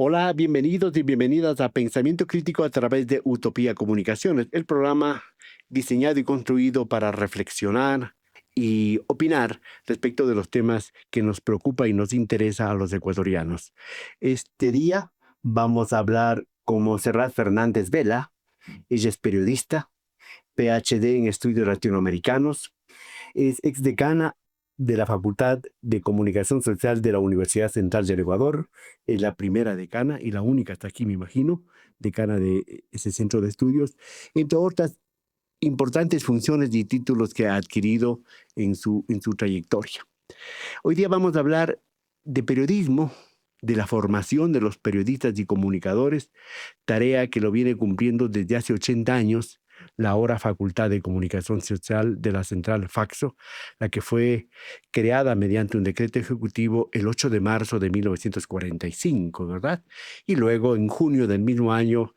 Hola, bienvenidos y bienvenidas a Pensamiento Crítico a través de Utopía Comunicaciones, el programa diseñado y construido para reflexionar y opinar respecto de los temas que nos preocupa y nos interesa a los ecuatorianos. Este día vamos a hablar con Montserrat Fernández Vela. Ella es periodista, PhD en estudios latinoamericanos, es exdecana de la Facultad de Comunicación Social de la Universidad Central del Ecuador. Es la primera decana y la única hasta aquí, me imagino, decana de ese centro de estudios, entre otras importantes funciones y títulos que ha adquirido en su trayectoria. Hoy día vamos a hablar de periodismo, de la formación de los periodistas y comunicadores, tarea que lo viene cumpliendo desde hace 80 años la ahora Facultad de Comunicación Social de la Central Faxo, la que fue creada mediante un decreto ejecutivo el 8 de marzo de 1945, ¿verdad? Y luego en junio del mismo año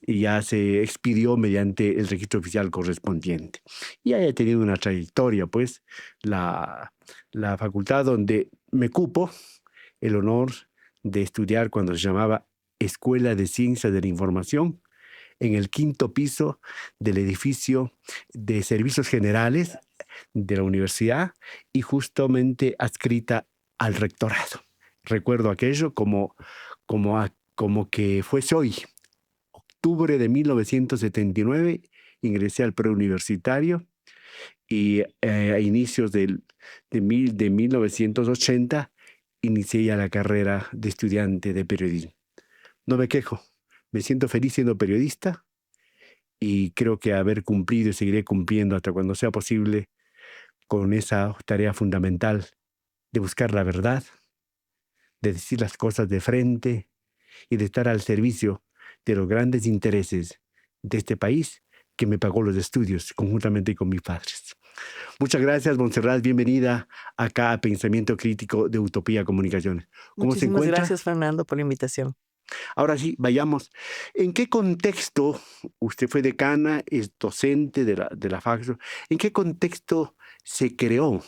ya se expidió mediante el registro oficial correspondiente. Y haya tenido una trayectoria, pues, la facultad donde me cupo el honor de estudiar cuando se llamaba Escuela de Ciencias de la Información, en el quinto piso del edificio de servicios generales de la universidad y justamente adscrita al rectorado. Recuerdo aquello como que fuese hoy, octubre de 1979, ingresé al preuniversitario y a inicios de 1980 inicié ya la carrera de estudiante de periodismo. No me quejo, me siento feliz siendo periodista y creo que haber cumplido y seguiré cumpliendo hasta cuando sea posible con esa tarea fundamental de buscar la verdad, de decir las cosas de frente y de estar al servicio de los grandes intereses de este país que me pagó los estudios conjuntamente con mis padres. Muchas gracias, Montserrat. Bienvenida acá a Pensamiento Crítico de Utopía Comunicaciones. ¿Cómo se Muchísimas encuentra? gracias, Fernando, por la invitación. Ahora sí, vayamos. ¿En qué contexto, usted fue decana, es docente de la Faxo, en qué contexto se creó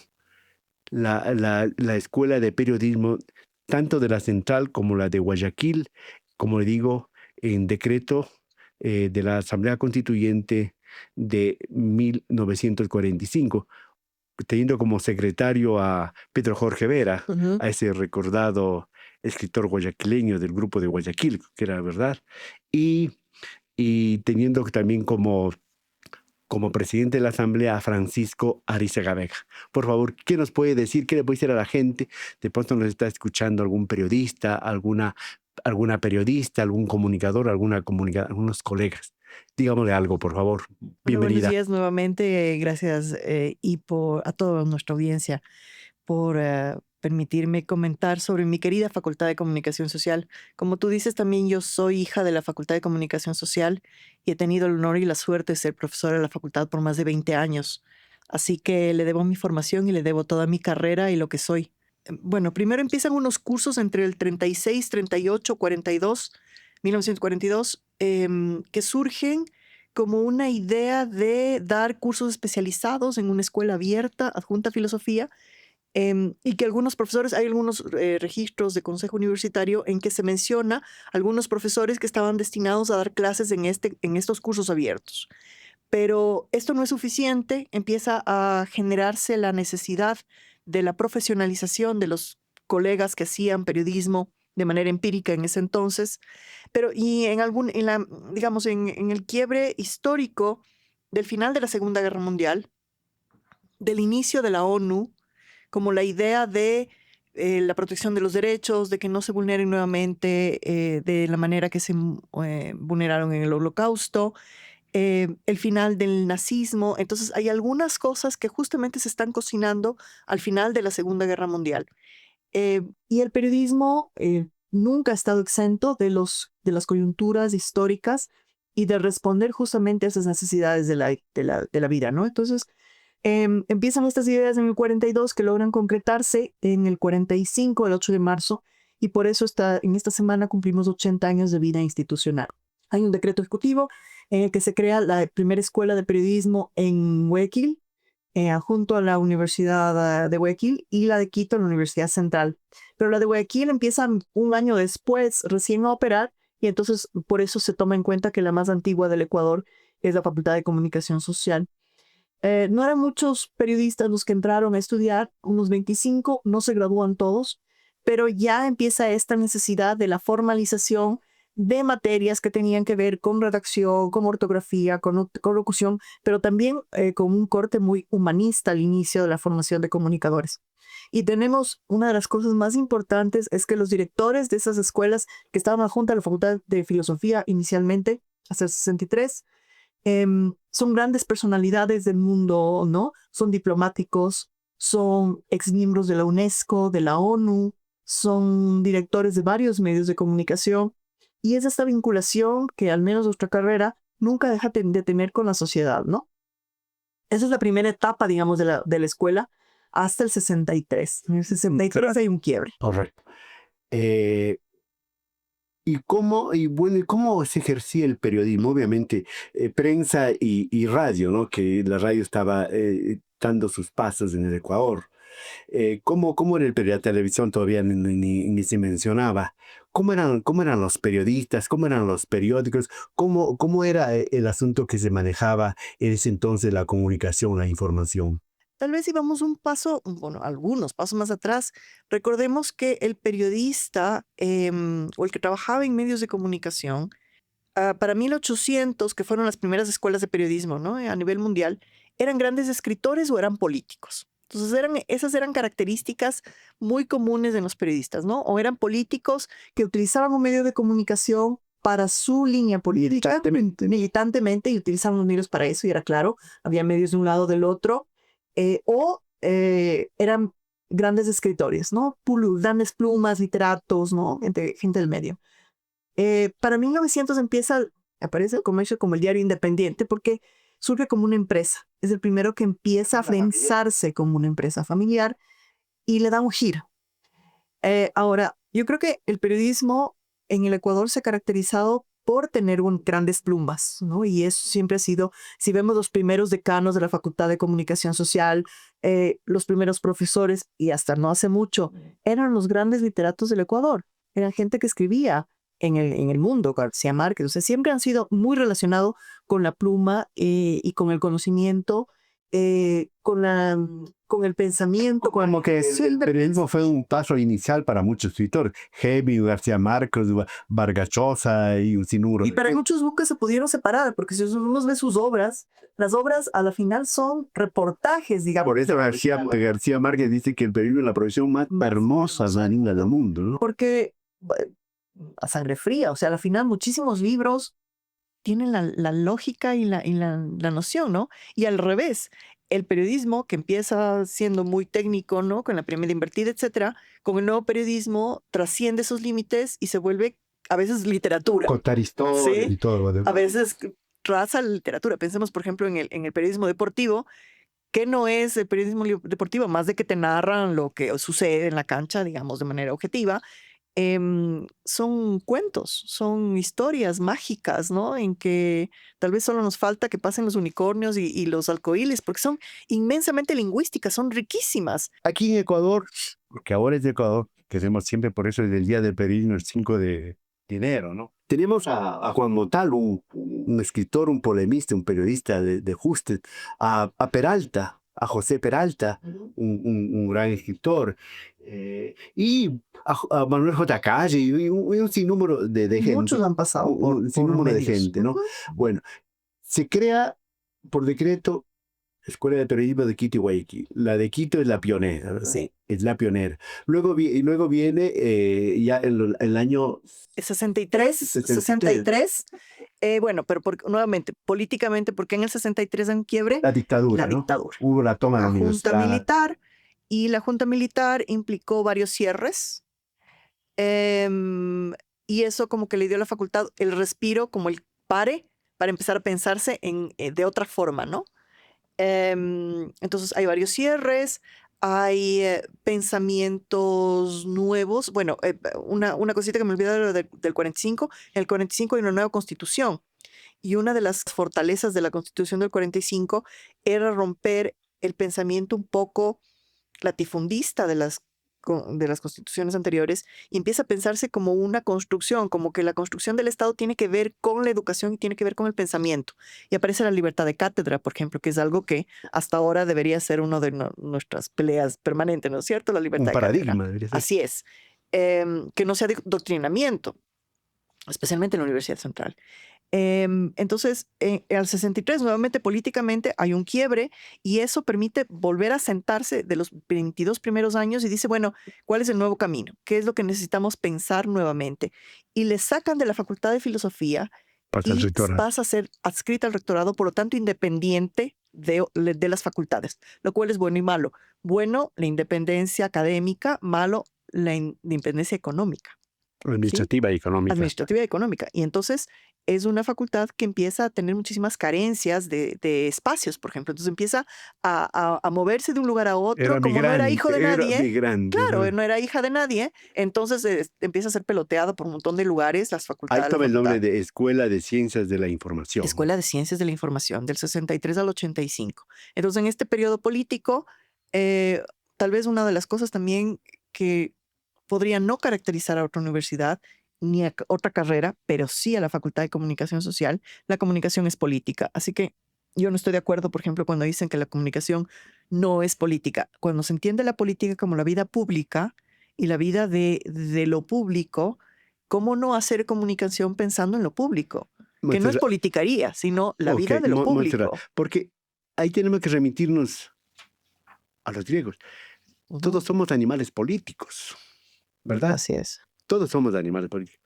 la Escuela de Periodismo, tanto de la Central como la de Guayaquil, como le digo, en decreto de la Asamblea Constituyente de 1945, teniendo como secretario a Pedro Jorge Vera, Ujú. a ese recordado escritor guayaquileño del grupo de Guayaquil, que era verdad, y, y teniendo también como presidente de la Asamblea a Francisco Arizaga Vega. Por favor, ¿qué nos puede decir? ¿Qué le puede decir a la gente? De pronto nos está escuchando algún periodista, alguna periodista, algún comunicador, algunos colegas. Dígamele algo, por favor. Bueno, buenos Bienvenida. días nuevamente. Gracias y a toda nuestra audiencia por permitirme comentar sobre mi querida Facultad de Comunicación Social. Como tú dices, también yo soy hija de la Facultad de Comunicación Social y he tenido el honor y la suerte de ser profesora de la facultad por más de 20 años. Así que le debo mi formación y le debo toda mi carrera y lo que soy. Bueno, primero empiezan unos cursos entre el 36, 38, 42, 1942, que surgen como una idea de dar cursos especializados en una escuela abierta, adjunta a filosofía, y que algunos profesores, hay algunos registros de consejo universitario en que se menciona algunos profesores que estaban destinados a dar clases en estos cursos abiertos. Pero esto no es suficiente, empieza a generarse la necesidad de la profesionalización de los colegas que hacían periodismo de manera empírica en ese entonces, pero y digamos, en el quiebre histórico del final de la Segunda Guerra Mundial, del inicio de la ONU, como la idea de la protección de los derechos, de que no se vulneren nuevamente de la manera que se vulneraron en el Holocausto, el final del nazismo. Entonces hay algunas cosas que justamente se están cocinando al final de la Segunda Guerra Mundial. Y el periodismo nunca ha estado exento de las coyunturas históricas y de responder justamente a esas necesidades de la vida, ¿no? Entonces, empiezan estas ideas en el 42 que logran concretarse en el 45, el 8 de marzo, y por eso en esta semana cumplimos 80 años de vida institucional. Hay un decreto ejecutivo en el que se crea la primera escuela de periodismo en Guayaquil, junto a la Universidad de Guayaquil y la de Quito, la Universidad Central. Pero la de Guayaquil empieza un año después recién a operar y entonces por eso se toma en cuenta que la más antigua del Ecuador es la Facultad de Comunicación Social. No eran muchos periodistas los que entraron a estudiar, unos 25, no se gradúan todos, pero ya empieza esta necesidad de la formalización de materias que tenían que ver con redacción, con ortografía, con locución, pero también con un corte muy humanista al inicio de la formación de comunicadores. Y tenemos una de las cosas más importantes es que los directores de esas escuelas que estaban junto a la Facultad de Filosofía inicialmente, hasta el 63, son grandes personalidades del mundo, ¿no? Son diplomáticos, son exmiembros de la UNESCO, de la ONU, son directores de varios medios de comunicación. Y es esta vinculación que al menos nuestra carrera nunca deja de tener con la sociedad, ¿no? Esa es la primera etapa, digamos, de la escuela hasta el 63. En el 63 hay un quiebre. Correcto. ¿Y cómo se ejercía el periodismo? Obviamente, prensa y radio, ¿no? Que la radio estaba dando sus pasos en el Ecuador. ¿Cómo era el periodismo? La televisión todavía ni se mencionaba. ¿Cómo eran los periodistas? ¿Cómo eran los periódicos? ¿Cómo era el asunto que se manejaba en ese entonces, la comunicación, la información? Tal vez si vamos un paso, bueno, algunos pasos más atrás, recordemos que el periodista o el que trabajaba en medios de comunicación, para 1800, que fueron las primeras escuelas de periodismo, ¿no? A nivel mundial, eran grandes escritores o eran políticos. Entonces esas eran características muy comunes en los periodistas, ¿no? O eran políticos que utilizaban un medio de comunicación para su línea política, militantemente, y utilizaban los medios para eso, y era claro, había medios de un lado del otro, o eran grandes escritores, ¿no? Grandes plumas, literatos, ¿no? Gente del medio. Para 1900 aparece el comercio como el diario independiente porque surge como una empresa. Es el primero que empieza a pensarse como una empresa familiar y le da un giro. Ahora, yo creo que el periodismo en el Ecuador se ha caracterizado por tener grandes plumas, ¿no? Y eso siempre ha sido, si vemos los primeros decanos de la Facultad de Comunicación Social, los primeros profesores, y hasta no hace mucho, eran los grandes literatos del Ecuador. Eran gente que escribía en el mundo, García Márquez. O sea, siempre han sido muy relacionados con la pluma y con el conocimiento, con el pensamiento. Como que el periodismo fue un paso inicial para muchos escritores. Hemingway, García Márquez, Vargas Llosa y un sinnúmero. Y para muchos buques se pudieron separar, porque si uno ve sus obras, las obras a la final son reportajes, digamos. Por eso García Márquez dice que el periodismo es la profesión más hermosa del mundo, ¿no? Porque a sangre fría, o sea, al final muchísimos libros tienen la lógica y la noción, ¿no? Y al revés, el periodismo que empieza siendo muy técnico, ¿no? Con la pirámide invertida, etcétera, con el nuevo periodismo trasciende esos límites y se vuelve a veces literatura. Contar historias, ¿sí? y todo lo demás. A veces traza la literatura. Pensemos, por ejemplo, en el periodismo deportivo. ¿Qué no es el periodismo deportivo? Más de que te narran lo que sucede en la cancha, digamos, de manera objetiva. Son cuentos, son historias mágicas, ¿no? En que tal vez solo nos falta que pasen los unicornios y los arcoíris, porque son inmensamente lingüísticas, son riquísimas. Aquí en Ecuador, porque ahora es de Ecuador, que hacemos siempre por eso es el Día del Periodismo, el 5 de enero, ¿no? Tenemos a Juan Montalvo, un escritor, un polemista, un periodista de Justet, a Peralta, a José Peralta, un gran escritor, y a Manuel J. Calle, y un sinnúmero de gente. Muchos han pasado un sinnúmero de gente, ¿no? Bueno, se crea por decreto Escuela de Periodismo de Quito y Guayaquil. La de Quito es la pionera, ¿verdad? Sí. Es la pionera. Luego viene ya el año 63. Bueno, pero nuevamente, políticamente, porque en el 63 en quiebre la dictadura, la ¿no? dictadura. Hubo la toma de la Junta universidad. militar, y la Junta Militar implicó varios cierres. Y eso como que le dio a la facultad el respiro, como el pare, para empezar a pensarse de otra forma, ¿no? Entonces hay varios cierres, hay pensamientos nuevos. Bueno, una cosita que me olvidé del 45. En el 45 hay una nueva constitución y una de las fortalezas de la constitución del 45 era romper el pensamiento un poco latifundista de las constituciones anteriores y empieza a pensarse como una construcción, como que la construcción del Estado tiene que ver con la educación y tiene que ver con el pensamiento. Y aparece la libertad de cátedra, por ejemplo, que es algo que hasta ahora debería ser una de nuestras peleas permanentes, ¿no es cierto? La libertad Un de cátedra. paradigma debería ser. Así es. Que no sea de doctrinamiento, especialmente en la Universidad Central. Entonces, al 63, nuevamente políticamente hay un quiebre y eso permite volver a sentarse de los 22 primeros años y dice, bueno, ¿cuál es el nuevo camino? ¿Qué es lo que necesitamos pensar nuevamente? Y le sacan de la Facultad de Filosofía Pasa el y rectorado. pasa a ser adscrita al rectorado, por lo tanto independiente de las facultades, lo cual es bueno y malo. Bueno, la independencia académica; malo, la independencia económica. ¿Sí? Administrativa y económica. Administrativa y económica. Y entonces es una facultad que empieza a tener muchísimas carencias de espacios, por ejemplo. Entonces empieza a moverse de un lugar a otro, Era como no era hijo de nadie. migrante. Claro, no era hija de nadie, entonces empieza a ser peloteada por un montón de lugares, las Ahí facultades. estaba el nombre de Escuela de Ciencias de la Información. Escuela de Ciencias de la Información, del 63 al 85. Entonces, en este periodo político, tal vez una de las cosas también que podría no caracterizar a otra universidad ni a otra carrera, pero sí a la Facultad de Comunicación Social, la comunicación es política. Así que yo no estoy de acuerdo, por ejemplo, cuando dicen que la comunicación no es política. Cuando se entiende la política como la vida pública y la vida de lo público, ¿cómo no hacer comunicación pensando en lo público? Que no es politicaría, sino la vida de lo público. Porque ahí tenemos que remitirnos a los griegos. Todos somos animales políticos, ¿verdad? Así es. Todos somos animales políticos.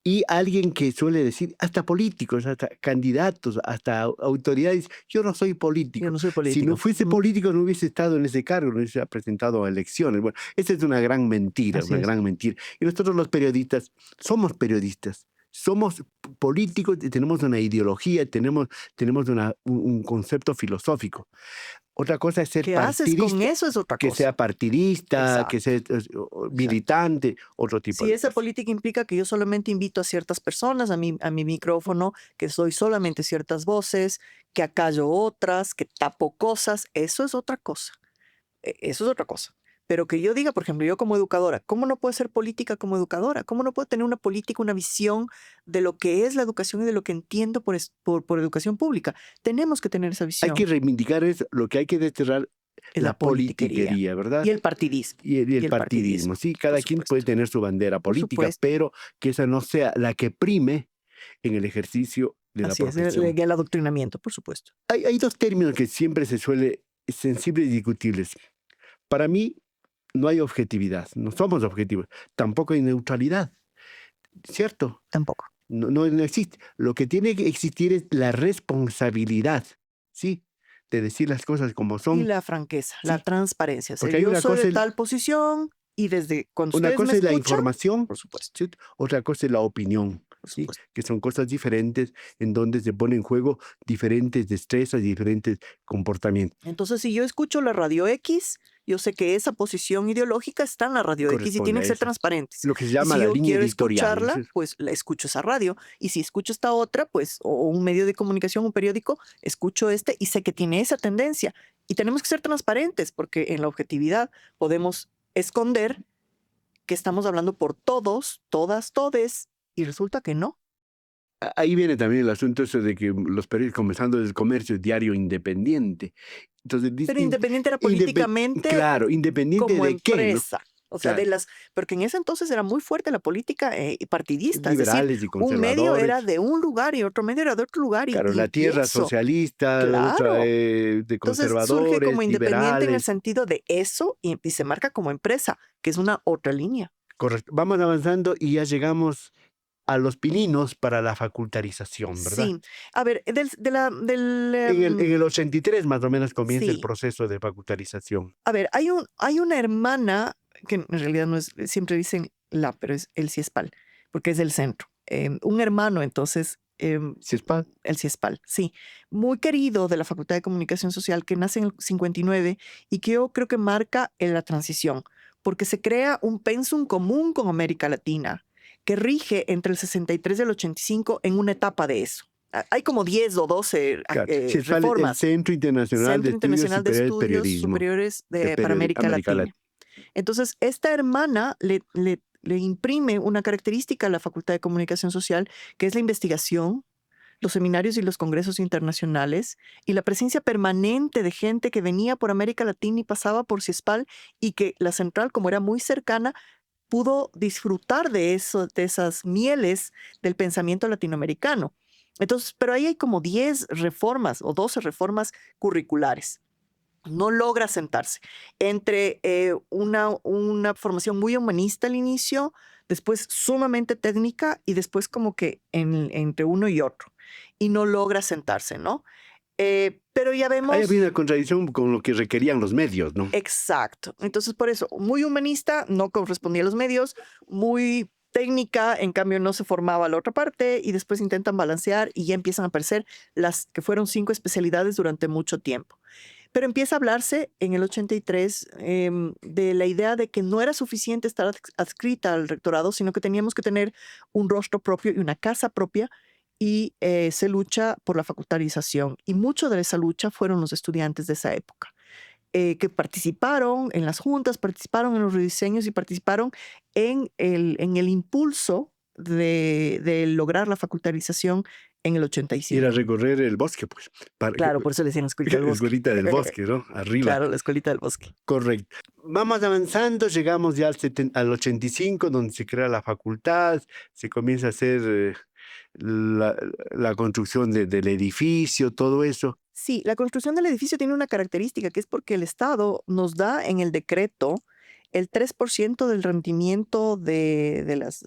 Y alguien que suele decir, hasta políticos, hasta candidatos, hasta autoridades, yo no soy político. Yo no soy político. Si no fuese político, no hubiese estado en ese cargo, no hubiese presentado a elecciones. Bueno, esa es una gran mentira, gran mentira. Y nosotros los periodistas somos periodistas. Somos políticos, tenemos una ideología, tenemos un concepto filosófico. Otra cosa es ser ¿Qué partidista. haces con eso? Es otra cosa. Que sea partidista, Exacto. que sea militante, otro tipo Si de esa cosas. política implica que yo solamente invito a ciertas personas a mi micrófono, que soy solamente ciertas voces, que acallo otras, que tapo cosas, eso es otra cosa. Eso es otra cosa. Pero que yo diga, por ejemplo, yo como educadora, ¿cómo no puedo ser política como educadora? ¿Cómo no puedo tener una política, una visión de lo que es la educación y de lo que entiendo por educación pública? Tenemos que tener esa visión. Hay que reivindicar eso, lo que hay que desterrar es la politiquería, ¿verdad? Y el partidismo. Y el partidismo, sí. Cada quien puede tener su bandera política, pero que esa no sea la que prime en el ejercicio de la profesión. Así es, el adoctrinamiento, por supuesto. Hay dos términos que siempre se suele, sensibles y discutibles. Para mí, no hay objetividad, no somos objetivos. Tampoco hay neutralidad, ¿cierto? Tampoco. No existe. Lo que tiene que existir es la responsabilidad, ¿sí? De decir las cosas como son. Y la franqueza, la transparencia. Porque yo soy de tal posición y desde cuando ustedes me escuchan, es la información, por supuesto. ¿sí? Otra cosa es la opinión, ¿sí? Que son cosas diferentes en donde se pone en juego diferentes destrezas y diferentes comportamientos. Entonces, si yo escucho la radio X, yo sé que esa posición ideológica está en la radio X y tienen que ser transparentes. Lo que se llama la línea editorial. Si yo quiero escucharla, pues la escucho esa radio. Y si escucho esta otra, pues, o un medio de comunicación, un periódico, escucho este y sé que tiene esa tendencia. Y tenemos que ser transparentes porque en la objetividad podemos esconder que estamos hablando por todos, todas, todes, y resulta que no. Ahí viene también el asunto eso de que los periódicos, comenzando desde el comercio, es diario independiente. Entonces, pero independiente era políticamente. Claro, independiente como de empresa. qué, ¿no? O sea, porque en ese entonces era muy fuerte la política partidista. Liberales es decir, y conservadores. Un medio era de un lugar y otro medio era de otro lugar. Claro, la tierra socialista, la otra de conservadores, entonces surge como independiente liberales. en el sentido de eso y se marca como empresa, que es una otra línea. Correcto. Vamos avanzando y ya llegamos a los pininos para la facultarización, ¿verdad? Sí. A ver, en el 83 más o menos comienza el proceso de facultarización. A ver, hay una hermana, que en realidad no es, siempre dicen pero es el CIESPAL, porque es del centro. Un hermano, entonces... ¿CIESPAL? El CIESPAL, sí. Muy querido de la Facultad de Comunicación Social, que nace en el 59 y que yo creo que marca la transición, porque se crea un pensum común con América Latina, que rige entre el 63 y el 85 en una etapa de eso. Hay como 10 o 12 Claro. CIESPAL es el reformas. Centro Internacional Centro Internacional de de Estudios Periodismo Superiores de para América América Latina. Latina. Entonces, esta hermana le imprime una característica a la Facultad de Comunicación Social, que es la investigación, los seminarios y los congresos internacionales, y la presencia permanente de gente que venía por América Latina y pasaba por CIESPAL, y que la central, como era muy cercana, pudo disfrutar de eso, de esas mieles del pensamiento latinoamericano. Entonces, pero ahí hay como 10 reformas o 12 reformas curriculares. No logra sentarse entre una formación muy humanista al inicio, después sumamente técnica y después como que entre uno y otro. Y no logra sentarse, ¿no? Pero ya Ahí había vemos. una contradicción con lo que requerían los medios, ¿no? Exacto. Entonces, por eso, muy humanista, no correspondía a los medios, muy técnica, en cambio no se formaba la otra parte, y después intentan balancear y ya empiezan a aparecer las que fueron 5 especialidades durante mucho tiempo. Pero empieza a hablarse en el 83 de la idea de que no era suficiente estar adscrita al rectorado, sino que teníamos que tener un rostro propio y una casa propia, y se lucha por la facultarización. Y mucho de esa lucha fueron los estudiantes de esa época, que participaron en las juntas, participaron en los rediseños y participaron en el impulso de lograr la facultarización en el Ir a 85. recorrer el bosque, pues. Claro, por eso le decían la escuelita del bosque. Escuelita del bosque, ¿no? Arriba. Claro, la escuelita del bosque. Correcto. Vamos avanzando, llegamos ya al 85, donde se crea la facultad, se comienza a hacer la construcción del edificio, todo eso. Sí, la construcción del edificio tiene una característica, que es porque el Estado nos da en el decreto el 3% del rendimiento de las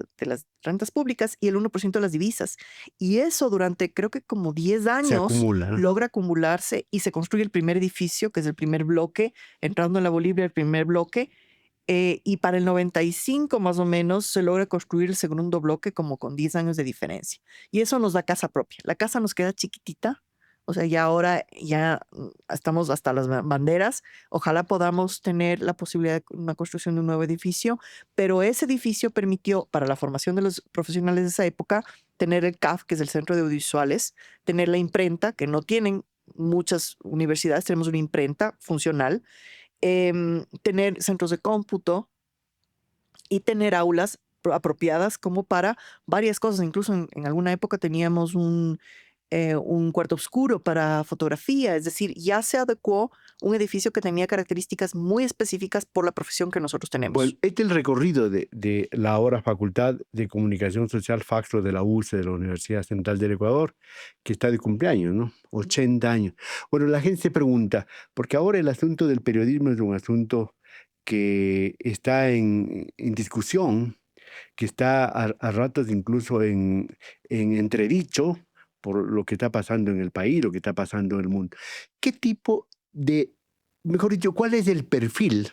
rentas públicas y el 1% de las divisas. Y eso durante creo que como 10 Se años acumula, ¿no? logra acumularse y se construye el primer edificio, que es el primer bloque, entrando en la Bolivia el primer bloque. Y para el 95 más o menos se logra construir el segundo bloque como con 10 años de diferencia. Y eso nos da casa propia. La casa nos queda chiquitita, o sea, ya ahora ya estamos hasta las banderas. Ojalá podamos tener la posibilidad de una construcción de un nuevo edificio, pero ese edificio permitió para la formación de los profesionales de esa época tener el CAF, que es el Centro de Audiovisuales, tener la imprenta, que no tienen muchas universidades, tenemos una imprenta funcional, tener centros de cómputo y tener aulas apropiadas como para varias cosas. Incluso en alguna época teníamos un cuarto oscuro para fotografía, es decir, ya se adecuó un edificio que tenía características muy específicas por la profesión que nosotros Bueno, tenemos. este es el recorrido de la ahora Facultad de Comunicación Social FACSO de la UCE, de la Universidad Central del Ecuador, que está de cumpleaños, ¿no? 80 años. Bueno, la gente se pregunta, porque ahora el asunto del periodismo es un asunto que está en discusión, que está a ratos incluso en entredicho por lo que está pasando en el país, lo que está pasando en el mundo. ¿Qué tipo mejor dicho, cuál es el perfil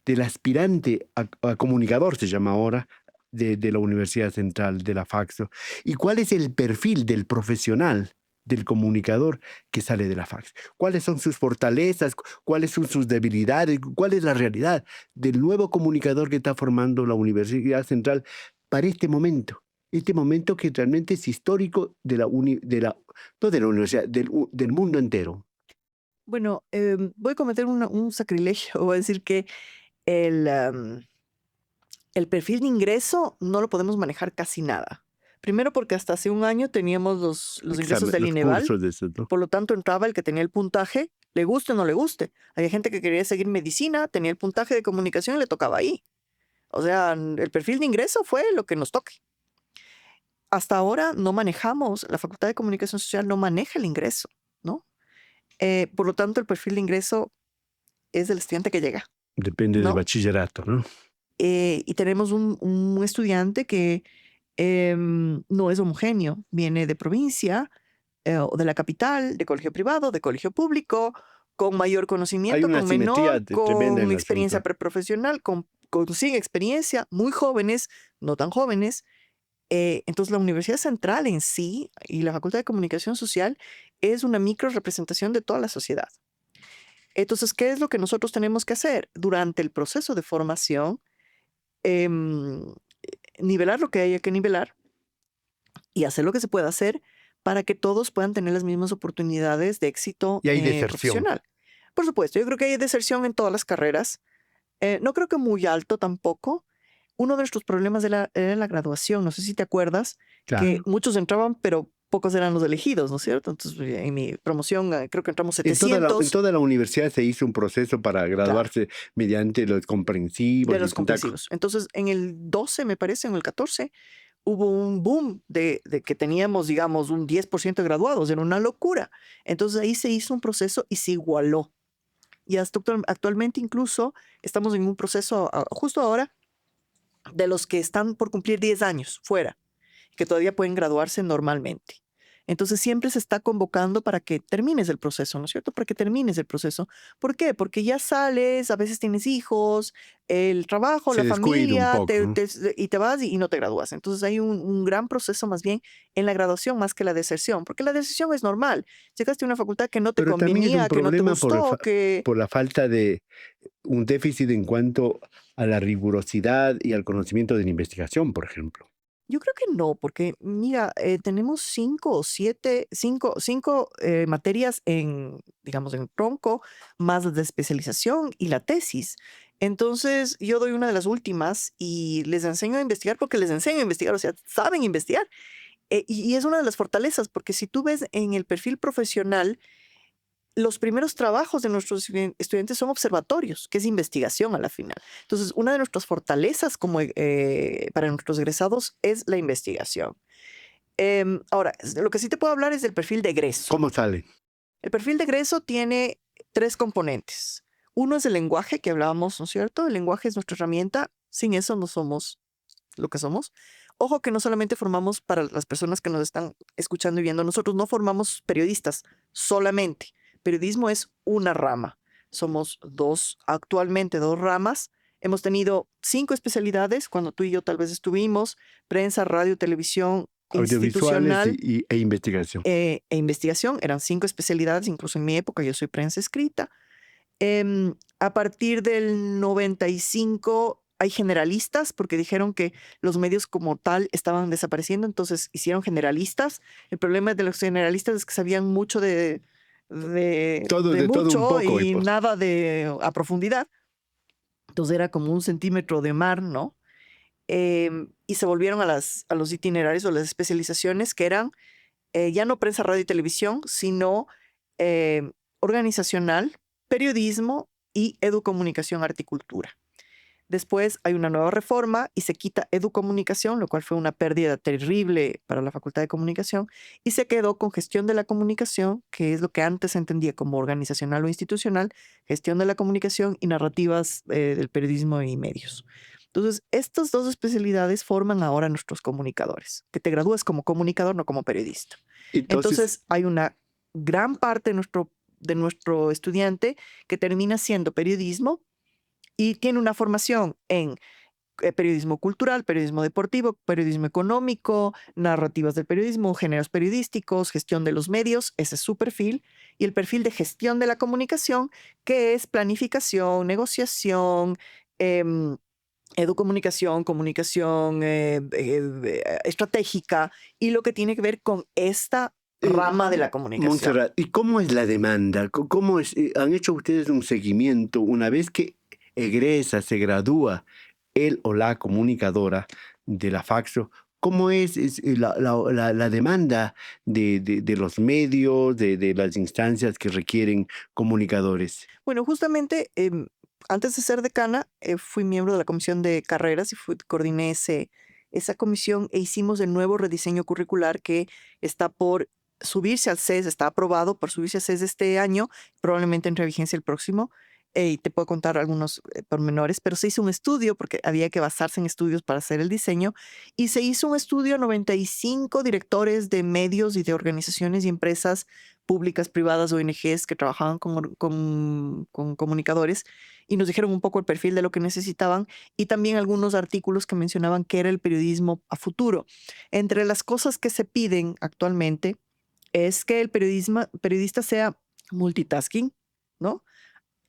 del aspirante a comunicador, se llama ahora, de la Universidad Central, de la FACSO? ¿Y cuál es el perfil del profesional, del comunicador que sale de la FACSO? ¿Cuáles son sus fortalezas? ¿Cuáles son sus debilidades? ¿Cuál es la realidad del nuevo comunicador que está formando la Universidad Central para este momento? Este momento que realmente es histórico no de la universidad, del mundo entero. Bueno, voy a cometer un sacrilegio, voy a decir que el, el perfil de ingreso no lo podemos manejar casi nada. Primero porque hasta hace un año teníamos los ingresos del Los INEVAL, cursos de eso, ¿no? por lo tanto entraba el que tenía el puntaje, le guste o no le guste. Había gente que quería seguir medicina, tenía el puntaje de comunicación y le tocaba ahí. O sea, el perfil de ingreso fue lo que nos toque. Hasta ahora no manejamos, la Facultad de Comunicación Social no maneja el ingreso, ¿no? Por lo tanto, el perfil de ingreso es del estudiante que llega, Depende del ¿no? bachillerato, ¿no? Y tenemos un estudiante que no es homogéneo, viene de provincia, o de la capital, de colegio privado, de colegio público, con mayor Hay conocimiento, una con asimetría menor, tremenda en con el experiencia asunto. preprofesional, con sin experiencia, muy jóvenes, no tan jóvenes. Entonces, la Universidad Central en sí y la Facultad de Comunicación Social es una micro representación de toda la sociedad. Entonces, ¿qué es lo que nosotros tenemos que hacer durante el proceso de formación? Em, Nivelar lo que haya que nivelar y hacer lo que se pueda hacer para que todos puedan tener las mismas oportunidades de éxito Y hay deserción. profesional. Por supuesto, yo creo que hay deserción en todas las carreras. No creo que muy alto tampoco. Uno de nuestros problemas era la graduación. No sé si te acuerdas que Claro. muchos entraban, pero pocos eran los elegidos, ¿no es cierto? Entonces, en mi promoción creo que entramos En 700 toda la universidad se hizo un proceso para claro, graduarse mediante los comprensivos de y los tanta comprensivos. Entonces, en el 12, me parece, en el 14, hubo un boom de que teníamos, digamos, un 10% de graduados. Era una locura. Entonces, ahí se hizo un proceso y se igualó. Y hasta actualmente incluso estamos en un proceso justo ahora de los que están por cumplir 10 años fuera, que todavía pueden graduarse normalmente. Entonces siempre se está convocando para que termines el proceso, ¿no es cierto? Para que termines el proceso. ¿Por qué? Porque ya sales, a veces tienes hijos, el trabajo, se la descuida un familia, poco. y te vas y no te gradúas. Entonces hay un gran proceso más bien en la graduación más que la deserción, porque la deserción es normal. Llegaste a una facultad que no te Pero también es un convenía, que no te problema gustó, que por la falta de un déficit en cuanto a la rigurosidad y al conocimiento de la investigación, por ejemplo. yo creo que no, porque mira, tenemos 5 materias en, digamos, en tronco, más la de especialización y la tesis. Entonces, yo doy una de las últimas y les enseño a investigar porque les enseño a investigar, o sea, saben investigar. Y es una de las fortalezas, porque si tú ves en el perfil profesional, los primeros trabajos de nuestros estudiantes son observatorios, que es investigación a la final. Entonces, una de nuestras fortalezas como, para nuestros egresados es la investigación. Ahora, lo que sí te puedo hablar es del perfil de egreso. ¿Cómo sale? El perfil de egreso tiene 3 componentes. Uno es el lenguaje que hablábamos, ¿no es cierto? El lenguaje es nuestra herramienta. Sin eso no somos lo que somos. Ojo que no solamente formamos para las personas que nos están escuchando y viendo, nosotros no formamos periodistas solamente. Periodismo es una rama. Somos actualmente dos ramas. Hemos tenido 5 especialidades cuando tú y yo tal vez estuvimos: prensa, radio, televisión, Audiovisuales institucional e investigación. e investigación. Eran 5 especialidades, incluso en mi época yo soy prensa escrita. A partir del 95 hay generalistas porque dijeron que los medios como tal estaban desapareciendo, entonces hicieron generalistas. El problema de los generalistas es que sabían mucho de De todo un mucho poco. y nada a profundidad. Entonces era como un centímetro de mar, ¿no? Y se volvieron a los itinerarios o las especializaciones que eran ya no prensa, radio y televisión, sino organizacional, periodismo y educomunicación, articultura. Después hay una nueva reforma y se quita educomunicación, lo cual fue una pérdida terrible para la Facultad de Comunicación, y se quedó con gestión de la comunicación, que es lo que antes se entendía como organizacional o institucional, gestión de la comunicación y narrativas del periodismo y medios. Entonces, estas 2 especialidades forman ahora nuestros comunicadores, que te gradúas como comunicador, no como periodista. Entonces, Entonces, hay una gran parte de nuestro estudiante que termina siendo periodismo y tiene una formación en periodismo cultural, periodismo deportivo, periodismo económico, narrativas del periodismo, géneros periodísticos, gestión de los medios. Ese es su perfil. Y el perfil de gestión de la comunicación, que es planificación, negociación, em, educomunicación, comunicación estratégica y lo que tiene que ver con esta rama de la comunicación. Montserrat, ¿y cómo es la demanda? ¿Cómo es? ¿Han hecho ustedes un seguimiento una vez que egresa, se gradúa él o la comunicadora de la Faxo? ¿Cómo es la demanda de los medios, de las instancias que requieren comunicadores? Bueno, justamente antes de ser decana, fui miembro de la comisión de carreras y coordiné esa comisión e hicimos el nuevo rediseño curricular que está por subirse al CES, está aprobado por subirse al CES este año, probablemente entre vigencia el próximo. Y te puedo contar algunos pormenores, pero se hizo un estudio porque había que basarse en estudios para hacer el diseño y se hizo un estudio a 95 directores de medios y de organizaciones y empresas públicas, privadas, ONGs que trabajaban con comunicadores y nos dijeron un poco el perfil de lo que necesitaban y también algunos artículos que mencionaban qué era el periodismo a futuro. Entre las cosas que se piden actualmente es que el periodista sea multitasking, ¿no?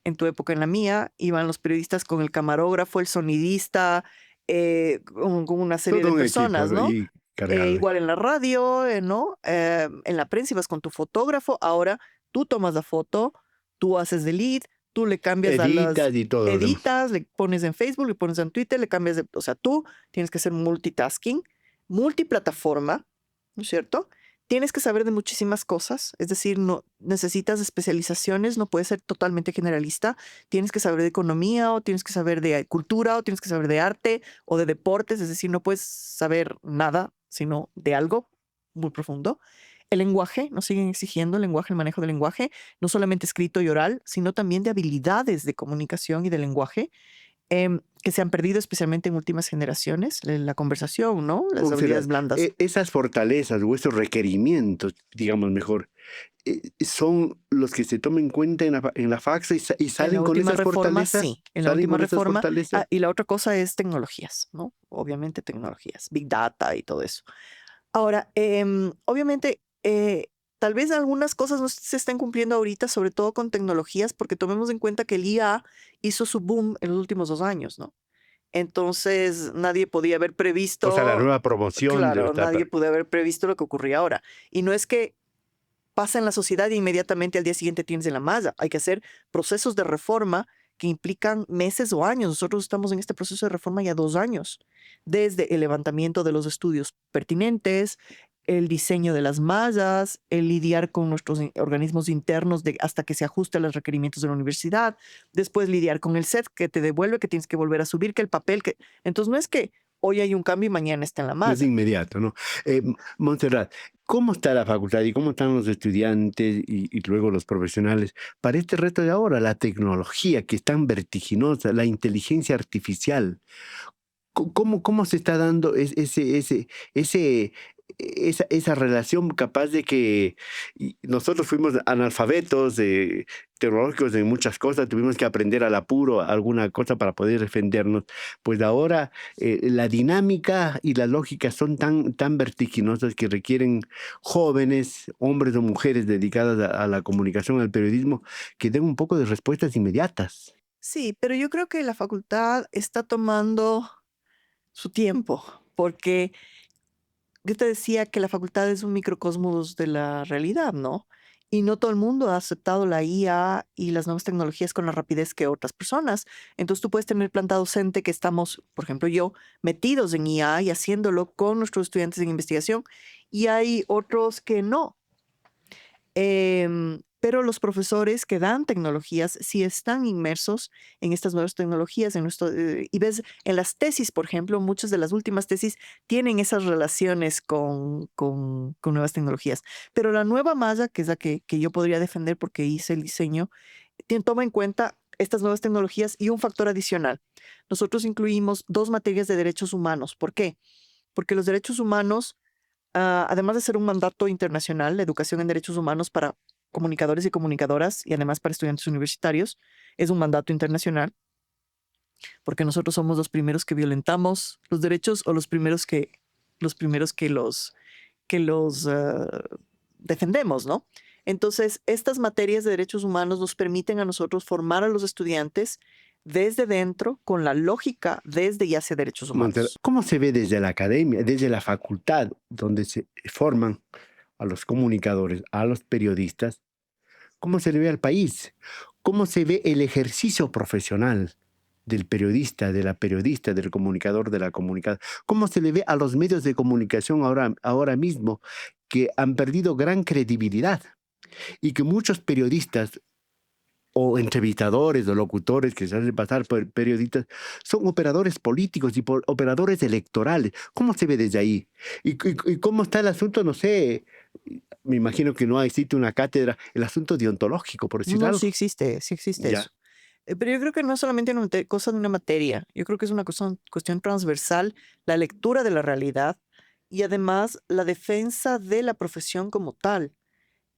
En tu época, en la mía, iban los periodistas con el camarógrafo, el sonidista, con una serie Todo de un equipo, personas, ¿no? ¿no? cargarle. Igual en la radio, ¿no? En la prensa ibas con tu fotógrafo, ahora tú tomas la foto, tú haces delete, tú le cambias a las... Editas y todo lo demás. Editas, le pones en Facebook, le pones en Twitter, le cambias de... O sea, tú tienes que hacer multitasking, multiplataforma, ¿no es cierto? Tienes que saber de muchísimas cosas, es decir, no necesitas especializaciones, no puedes ser totalmente generalista, tienes que saber de economía o tienes que saber de cultura o tienes que saber de arte o de deportes, es decir, no puedes saber nada, sino de algo muy profundo. El lenguaje, nos siguen exigiendo el lenguaje, el manejo del lenguaje, no solamente escrito y oral, sino también de habilidades de comunicación y de lenguaje que se han perdido especialmente en últimas generaciones, la conversación, ¿no? Las habilidades Montserrat, blandas. esas fortalezas o esos requerimientos, digamos mejor, son los que se toman en cuenta en la FACSA y En la salen con última esas reforma, fortalezas. sí. En la Salen última con esas reforma. fortalezas. Y la otra cosa es tecnologías, ¿no? Obviamente tecnologías, Big Data y todo eso. Ahora, obviamente, tal vez algunas cosas no se estén cumpliendo ahorita, sobre todo con tecnologías, porque tomemos en cuenta que el IA hizo su boom en los últimos 2 años, ¿no? Entonces, nadie podía haber O sea, la previsto, nueva promoción de claro, nadie pudo haber previsto lo que ocurría ahora. Y no es que pasa en la sociedad y inmediatamente al día siguiente tienes en la masa. Hay que hacer procesos de reforma que implican meses o años. Nosotros estamos en este proceso de reforma ya 2 años, desde el levantamiento de los estudios pertinentes, el diseño de las mallas, el lidiar con nuestros organismos internos hasta que se ajuste a los requerimientos de la universidad, después lidiar con el set que te devuelve, que tienes que volver a subir, que el papel, que... Entonces no es que hoy hay un cambio y mañana está en la No es masa. inmediato, ¿no? Montserrat, ¿cómo está la facultad y cómo están los estudiantes y luego los profesionales para este reto de ahora, la tecnología que es tan vertiginosa, la inteligencia artificial? ¿Cómo se está dando esa relación capaz de que nosotros fuimos analfabetos tecnológicos en muchas cosas, tuvimos que aprender al apuro alguna cosa para poder defendernos? Pues ahora la dinámica y la lógica son tan vertiginosas que requieren jóvenes, hombres o mujeres dedicadas a la comunicación, al periodismo, que den un poco de respuestas inmediatas. Sí, pero yo creo que la facultad está tomando su tiempo, porque yo te decía que la facultad es un microcosmos de la realidad, ¿no? Y no todo el mundo ha aceptado la IA y las nuevas tecnologías con la rapidez que otras personas. Entonces tú puedes tener planta docente que estamos, por ejemplo yo, metidos en IA y haciéndolo con nuestros estudiantes en investigación, y hay otros que no. Pero los profesores que dan tecnologías sí están inmersos en estas nuevas tecnologías, y ves en las tesis, por ejemplo, muchas de las últimas tesis tienen esas relaciones con nuevas tecnologías. Pero la nueva malla, que es la que yo podría defender porque hice el diseño, toma en cuenta estas nuevas tecnologías y un factor adicional. Nosotros incluimos 2 materias de derechos humanos. ¿Por qué? Porque los derechos humanos, además de ser un mandato internacional, la educación en derechos humanos para comunicadores y comunicadoras y además para estudiantes universitarios, es un mandato internacional, porque nosotros somos los primeros que violentamos los derechos o los primeros que los defendemos, ¿no? Entonces, estas materias de derechos humanos nos permiten a nosotros formar a los estudiantes desde dentro con la lógica desde y hacia derechos Montserrat, humanos. ¿cómo se ve desde la academia, desde la facultad, donde se forman a los comunicadores, a los periodistas? ¿Cómo se le ve al país? ¿Cómo se ve el ejercicio profesional del periodista, de la periodista, del comunicador, de la comunicadora? ¿Cómo se le ve a los medios de comunicación ahora mismo que han perdido gran credibilidad y que muchos periodistas o entrevistadores o locutores que se hacen pasar por periodistas son operadores políticos y operadores electorales? ¿Cómo se ve desde ahí? ¿Y cómo está el asunto? No sé, me imagino que no existe una cátedra, el asunto deontológico, por decir No, algo. sí existe eso. Ya. Pero yo creo que no es solamente una cosa de una materia, yo creo que es una cuestión transversal, la lectura de la realidad y además la defensa de la profesión como tal.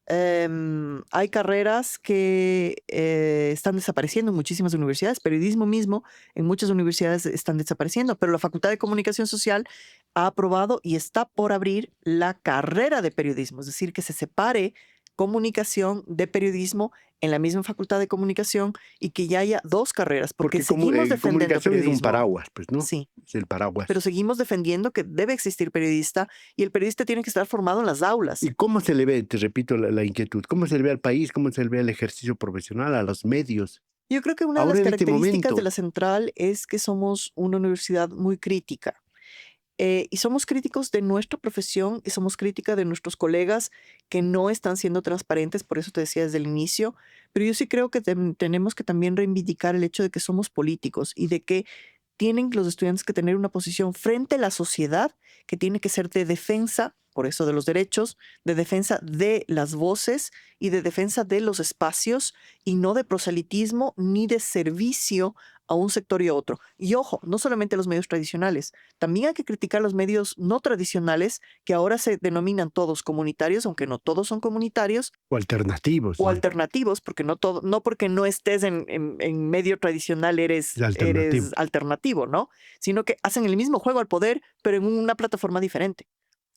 Hay carreras que están desapareciendo en muchísimas universidades, periodismo mismo en muchas universidades están desapareciendo, pero la Facultad de Comunicación Social ha aprobado y está por abrir la carrera de periodismo, es decir, que se separe comunicación, de periodismo en la misma facultad de comunicación y que ya haya dos carreras, porque Porque seguimos defendiendo comunicación es un periodismo. paraguas, pues, ¿no? Sí, Es el paraguas. pero seguimos defendiendo que debe existir periodista y el periodista tiene que estar formado en las aulas. ¿Y cómo se le ve, te repito, la inquietud? ¿Cómo se le ve al país? ¿Cómo se le ve al ejercicio profesional, a los medios? Yo creo que una de Ahora las en este características de momento, la Central es que somos una universidad muy crítica. Y somos críticos de nuestra profesión y somos críticas de nuestros colegas que no están siendo transparentes, por eso te decía desde el inicio, pero yo sí creo que tenemos que también reivindicar el hecho de que somos políticos y de que tienen los estudiantes que tener una posición frente a la sociedad que tiene que ser de defensa, por eso de los derechos, de defensa de las voces y de defensa de los espacios y no de proselitismo ni de servicio a un sector y a otro. Y ojo, no solamente los medios tradicionales, también hay que criticar los medios no tradicionales que ahora se denominan todos comunitarios, aunque no todos son comunitarios, o alternativos, o ¿no? alternativos, porque no todo, no porque no estés en medio tradicional Es eres alternativo. alternativo, ¿no? Sino que hacen el mismo juego al poder, pero en una plataforma diferente.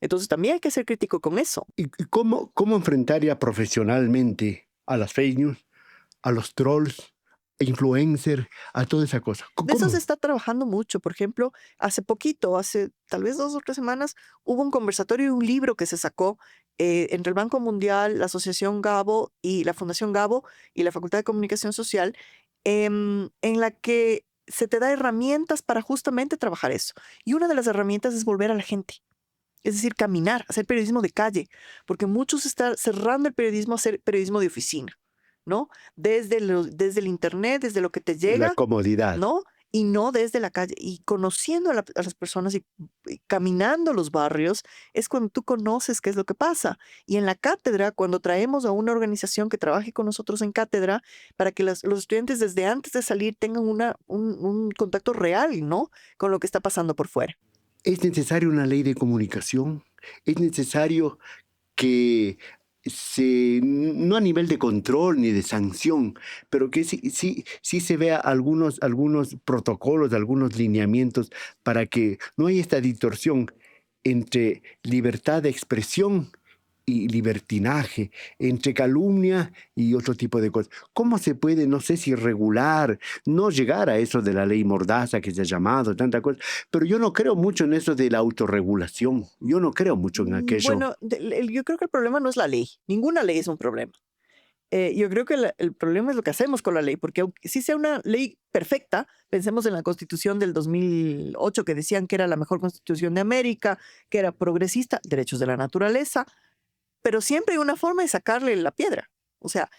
Entonces también hay que ser crítico con eso. ¿Y cómo enfrentaría profesionalmente a las fake news, a los trolls, influencers, a toda esa cosa? De eso se ¿Cómo? está trabajando mucho. Por ejemplo, hace poquito, hace tal vez 2 o 3 semanas, hubo un conversatorio y un libro que se sacó entre el Banco Mundial, la Asociación Gabo y la Fundación Gabo y la Facultad de Comunicación Social, en la que se te da herramientas para justamente trabajar eso. Y una de las herramientas es volver a la gente. Es decir, caminar, hacer periodismo de calle, porque muchos están cerrando el periodismo a hacer periodismo de oficina, ¿no? Desde el internet, desde lo que te La llega, comodidad. ¿no? Y no desde la calle. Y conociendo a las personas y caminando los barrios es cuando tú conoces qué es lo que pasa. Y en la cátedra, cuando traemos a una organización que trabaje con nosotros en cátedra, para que los estudiantes desde antes de salir tengan un contacto real, ¿no? Con lo que está pasando por fuera. ¿Es necesaria una ley de comunicación? ¿Es necesario que no a nivel de control ni de sanción, pero que sí se vea algunos protocolos, algunos lineamientos para que no haya esta distorsión entre libertad de expresión y libertinaje, entre calumnia y otro tipo de cosas? ¿Cómo se puede, no sé si regular, no llegar a eso de la ley Mordaza que se ha llamado, tanta cosa? Pero yo no creo mucho en eso de la autorregulación, yo no creo mucho en aquello. Bueno, yo creo que el problema no es la ley. Ninguna ley es un problema. Yo creo que el problema es lo que hacemos con la ley, porque aunque sí sea una ley perfecta, pensemos en la Constitución del 2008 que decían que era la mejor Constitución de América, que era progresista, derechos de la naturaleza, pero siempre hay una forma de sacarle la piedra. O sea,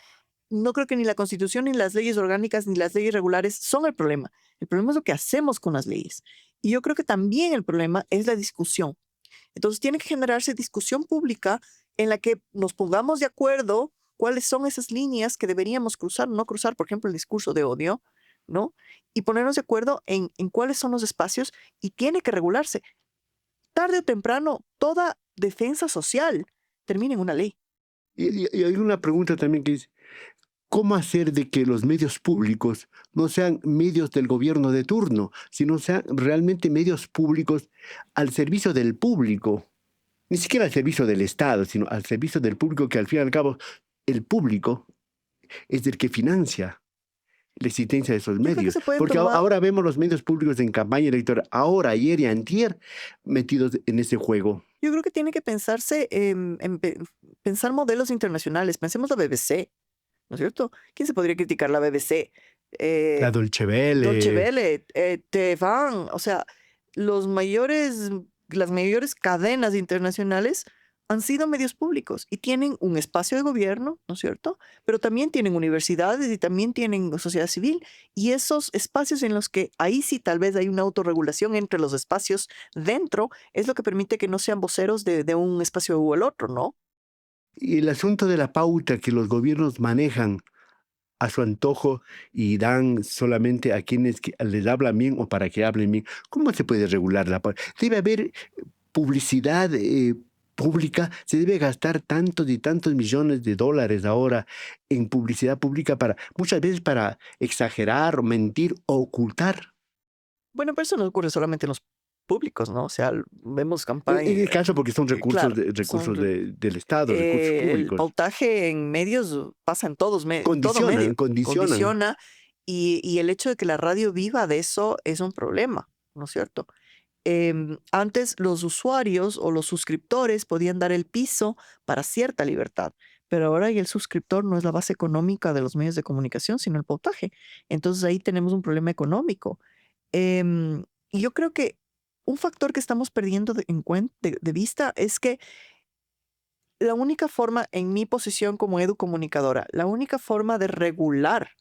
no creo que ni la Constitución, ni las leyes orgánicas, ni las leyes regulares son el problema. El problema es lo que hacemos con las leyes. Y yo creo que también el problema es la discusión. Entonces tiene que generarse discusión pública en la que nos pongamos de acuerdo cuáles son esas líneas que deberíamos cruzar o no cruzar, por ejemplo, el discurso de odio, ¿no? Y ponernos de acuerdo en cuáles son los espacios y tiene que regularse. Tarde o temprano, toda defensa social termina en una ley. Y hay una pregunta también que es, ¿cómo hacer de que los medios públicos no sean medios del gobierno de turno, sino sean realmente medios públicos al servicio del público? Ni siquiera al servicio del Estado, sino al servicio del público, que al fin y al cabo el público es el que financia la existencia de esos Yo creo que medios. se pueden Porque tomar, ahora vemos los medios públicos en campaña electoral, ahora, ayer y antier, metidos en ese juego. yo creo que tiene que pensarse pensar modelos internacionales. Pensemos la BBC, ¿no es cierto? ¿Quién se podría criticar la BBC? La Eh, Dolce Deutsche Welle, Welle, TF1, o sea, los mayores, las mayores cadenas internacionales han sido medios públicos y tienen un espacio de gobierno, ¿no es cierto? Pero también tienen universidades y también tienen sociedad civil y esos espacios en los que ahí sí tal vez hay una autorregulación entre los espacios dentro es lo que permite que no sean voceros de un espacio u el otro, ¿no? y el asunto de la pauta que los gobiernos manejan a su antojo y dan solamente a quienes les hablan bien o para que hablen bien. ¿Cómo se puede regular la pauta? Debe haber publicidad pública, se debe gastar tantos y tantos millones de dólares ahora en publicidad pública para, muchas veces para exagerar, mentir o ocultar. Bueno, pero eso no ocurre solamente en los públicos, ¿no? O sea, vemos En campañas, el caso porque son recursos, claro, son del Estado, recursos el públicos. pautaje en medios pasa en todo Condicionan, medio, condicionan. condiciona, y el hecho de que la radio viva de eso es un problema, ¿no es cierto? Antes los usuarios o los suscriptores podían dar el piso para cierta libertad, pero ahora ya el suscriptor no es la base económica de los medios de comunicación, sino el pautaje. Entonces ahí tenemos un problema económico. Y yo creo que un factor que estamos perdiendo de vista es que la única forma, en mi posición como educomunicadora, la única forma de regular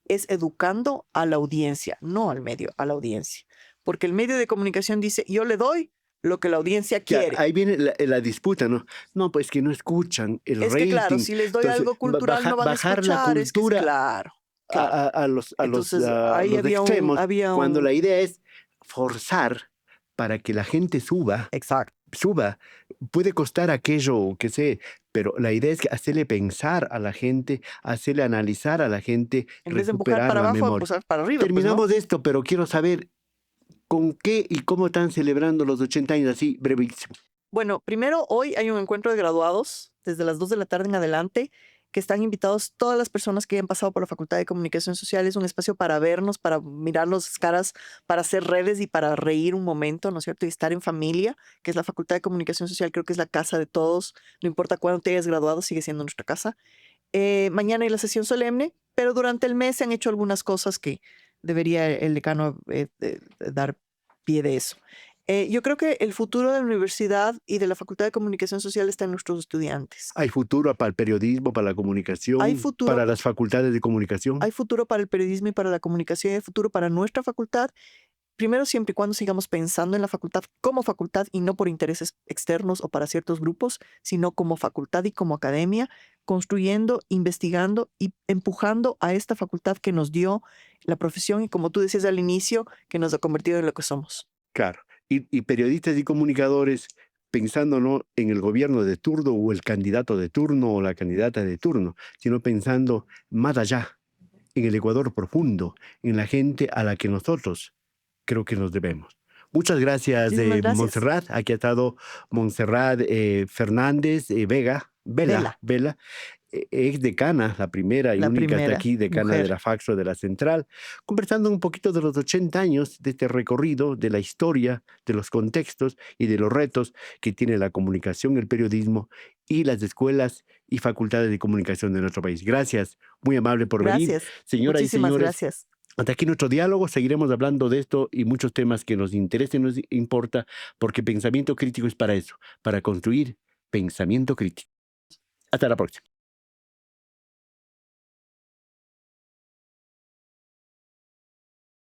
es educando a la audiencia, no al medio, a la audiencia. Porque el medio de comunicación dice, yo le doy lo que la audiencia Que quiere. ahí viene la disputa, ¿no? No, pues que no escuchan el Es que claro, rating. si les doy Entonces, algo cultural no van a bajar la escuchar, es que cultura claro, claro. Entonces a ahí los extremos, había cuando la un, idea es forzar para que la gente exacto. suba. Puede costar aquello que sé, pero la idea es que hacerle pensar a la gente, hacerle analizar a la gente, En vez de empujar recuperar para la abajo, memoria. empujar para arriba, pues no. Terminamos esto, pero quiero saber con qué y cómo están celebrando los 80 años, así brevísimo. Bueno, primero hoy hay un encuentro de graduados desde las 2 de la tarde en adelante, que están invitados todas las personas que hayan pasado por la Facultad de Comunicación Social. Es un espacio para vernos, para mirarnos las caras, para hacer redes y para reír un momento, ¿no es cierto? Y estar en familia, que es la Facultad de Comunicación Social, creo que es la casa de todos. No importa cuándo te hayas graduado, sigue siendo nuestra casa. Mañana hay la sesión solemne, pero durante el mes se han hecho algunas cosas que debería el decano dar pie de eso. Yo creo que el futuro de la universidad y de la Facultad de Comunicación Social está en nuestros estudiantes. Hay futuro para el periodismo, para la Hay comunicación, futuro, para las facultades de comunicación. hay futuro para el periodismo y para la comunicación, y hay futuro para nuestra facultad. Primero, siempre y cuando sigamos pensando en la facultad como facultad y no por intereses externos o para ciertos grupos, sino como facultad y como academia, construyendo, investigando y empujando a esta facultad que nos dio la profesión y, como tú decías al inicio, que nos ha convertido en lo que somos. Claro. Y periodistas y comunicadores pensando no en el gobierno de turno o el candidato de turno o la candidata de turno, sino pensando más allá, en el Ecuador profundo, en la gente a la que nosotros creo que nos debemos. Muchas gracias, Muchísimas gracias. Montserrat. Aquí ha estado Montserrat Fernández Vela, Vela, ex decana, la primera y la única hasta primera aquí, decana de mujer. la Faxo de la Central, conversando un poquito de los 80 años, de este recorrido, de la historia, de los contextos y de los retos que tiene la comunicación, el periodismo y las escuelas y facultades de comunicación de nuestro país. Gracias, muy amable por venir. Gracias. Señoras y Muchísimas señores, gracias. hasta aquí nuestro diálogo. Seguiremos hablando de esto y muchos temas que nos interesen y nos importa, porque pensamiento crítico es para eso, para construir pensamiento crítico. Hasta la próxima.